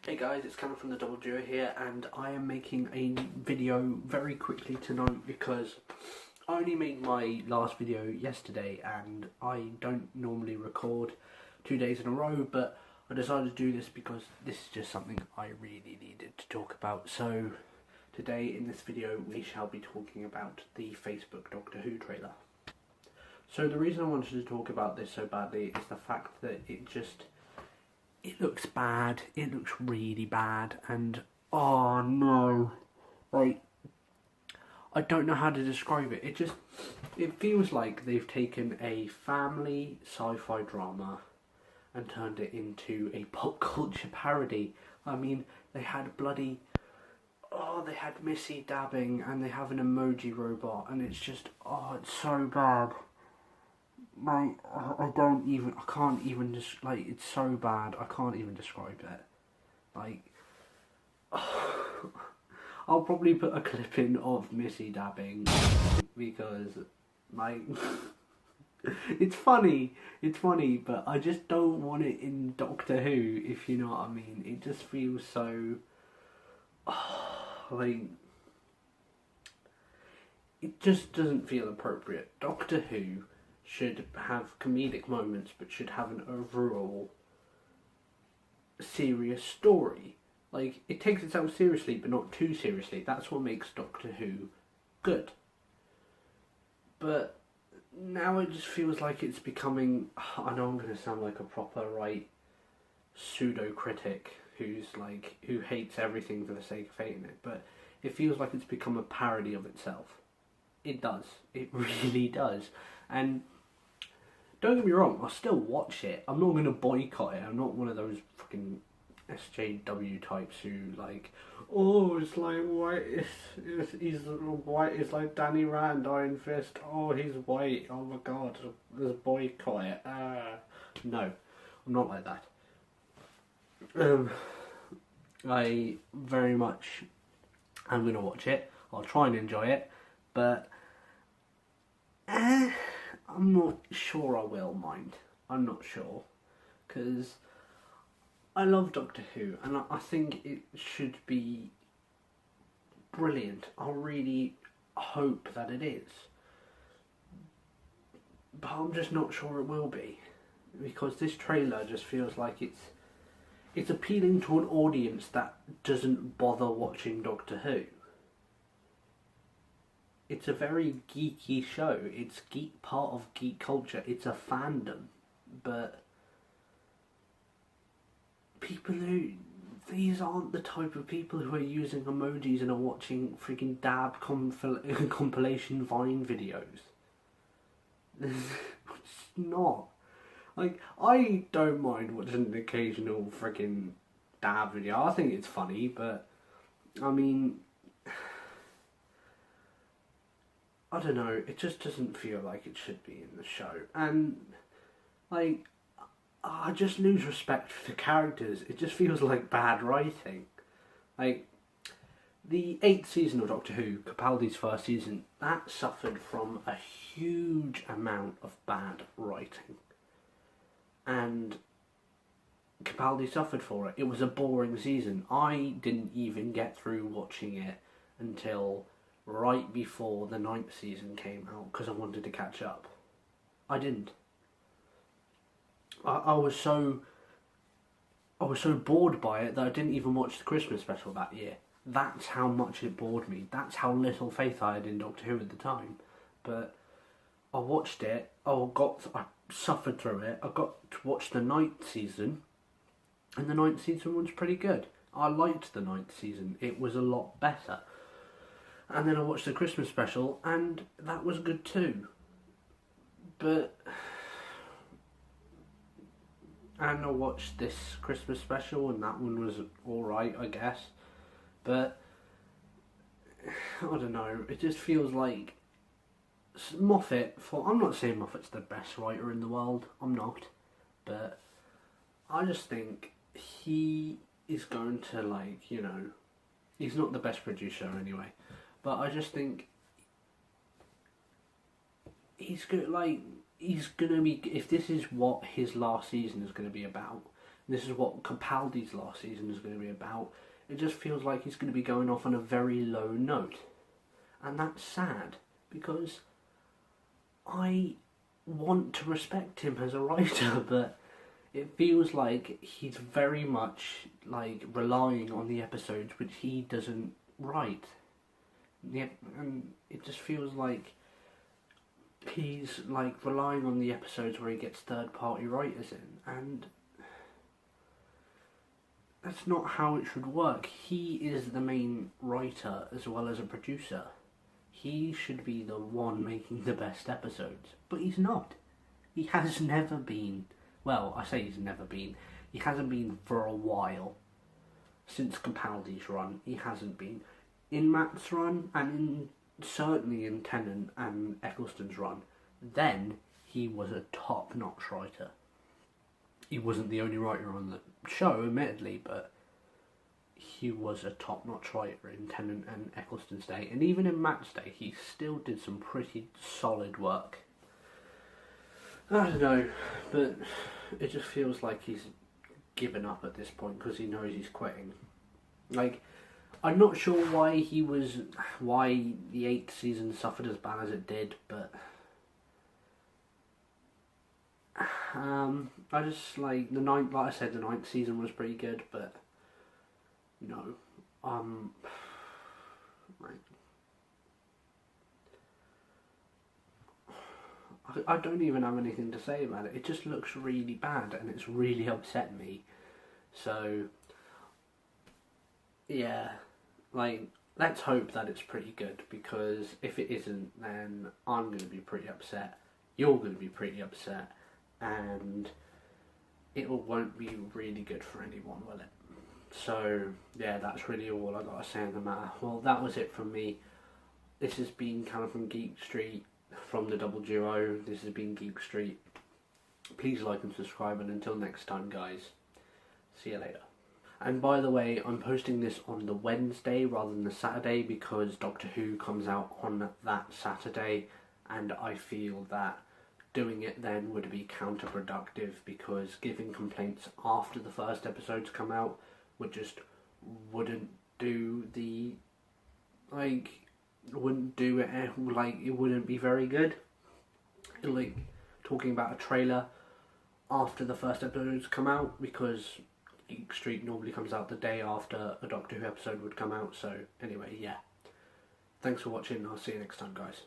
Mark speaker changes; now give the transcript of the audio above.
Speaker 1: Hey guys, it's Cameron from the Double Duo here, and I am making a video very quickly tonight because I only made my last video yesterday and I don't normally record 2 days in a row, but I decided to do this because this is just something I really needed to talk about. So today in this video we shall be talking about the Facebook Doctor Who trailer. So the reason I wanted to talk about this so badly is the fact that it looks bad, it looks really bad, and oh no, like, I don't know how to describe it. It feels like they've taken a family sci-fi drama and turned it into a pop culture parody. I mean, they had they had Missy dabbing, and they have an emoji robot, and it's just, it's so bad. Mate, I can't even just, like, it's so bad, I can't even describe it. Like, I'll probably put a clip in of Missy dabbing, because, like, it's funny, but I just don't want it in Doctor Who, if you know what I mean. It just feels so, like, it just doesn't feel appropriate. Doctor Who should have comedic moments, but should have an overall serious story. Like, it takes itself seriously, but not too seriously. That's what makes Doctor Who good. But now it just feels like it's becoming, I know I'm going to sound like a proper, pseudo-critic who hates everything for the sake of hating it, but it feels like it's become a parody of itself. It does. It really does. And don't get me wrong, I'll still watch it. I'm not going to boycott it. I'm not one of those fucking SJW types who, like, it's like white, he's white, it's like Danny Rand, Iron Fist, he's white, oh my god, let's boycott it. No, I'm not like that. I very much am going to watch it. I'll try and enjoy it, but I'm not sure I will mind. I'm not sure, because I love Doctor Who, and I think it should be brilliant. I really hope that it is, but I'm just not sure it will be, because this trailer just feels like it's appealing to an audience that doesn't bother watching Doctor Who. It's a very geeky show. It's part of geek culture. It's a fandom. But these aren't the type of people who are using emojis and are watching freaking dab compilation Vine videos. It's not. Like, I don't mind watching an occasional freaking dab video. I think it's funny, but I mean, I don't know, it just doesn't feel like it should be in the show. And, like, I just lose respect for the characters. It just feels like bad writing. Like, the 8th season of Doctor Who, Capaldi's first season, that suffered from a huge amount of bad writing. And Capaldi suffered for it. It was a boring season. I didn't even get through watching it until right before the 9th season came out, because I wanted to catch up. I didn't. I was so bored by it that I didn't even watch the Christmas special that year. That's how much it bored me. That's how little faith I had in Doctor Who at the time. But I watched it. I suffered through it. I got to watch the 9th season, and the 9th season was pretty good. I liked the 9th season. It was a lot better. And then I watched the Christmas special, and that was good too. And I watched this Christmas special, and that one was alright, I guess. But I don't know, it just feels like Moffat, I'm not saying Moffat's the best writer in the world, I'm not. But I just think he is going to, he's not the best producer anyway. But I just think he's gonna be, if this is what his last season is going to be about, This is what Capaldi's last season is going to be about. It just feels like he's going to be going off on a very low note. And that's sad, because I want to respect him as a writer, but it feels like he's very much like relying on the episodes which he doesn't write. Yeah, and it just feels like he's like relying on the episodes where he gets third party writers in, and that's not how it should work. He is the main writer as well as a producer. He should be the one making the best episodes, but he's not. He has never been. Well, I say he's never been. He hasn't been for a while. Since Capaldi's run, he hasn't been. In Matt's run, and certainly in Tennant and Eccleston's run, then he was a top-notch writer. He wasn't the only writer on the show, admittedly, but he was a top-notch writer in Tennant and Eccleston's day. And even in Matt's day, he still did some pretty solid work. I don't know, but it just feels like he's given up at this point because he knows he's quitting. Like, I'm not sure why the 8th season suffered as bad as it did, but I just like the 9th. Like I said, the 9th season was pretty good, but no, like, I don't even have anything to say about it. It just looks really bad, and it's really upset me. So yeah, like, let's hope that it's pretty good, because if it isn't, then I'm going to be pretty upset, you're going to be pretty upset, and it won't be really good for anyone, will it? So yeah, that's really all I got to say on the matter. Well, that was it from me. This has been kind of from Geek Street, from the Double Duo. This has been Geek Street. Please like and subscribe, and until next time, guys, see you later. And by the way, I'm posting this on the Wednesday rather than the Saturday because Doctor Who comes out on that Saturday, and I feel that doing it then would be counterproductive, because giving complaints after the first episodes come out wouldn't do the, like, wouldn't do it, like, it wouldn't be very good. Like, talking about a trailer after the first episodes come out, because Geek Street normally comes out the day after a Doctor Who episode would come out. So anyway, yeah. Thanks for watching. I'll see you next time, guys.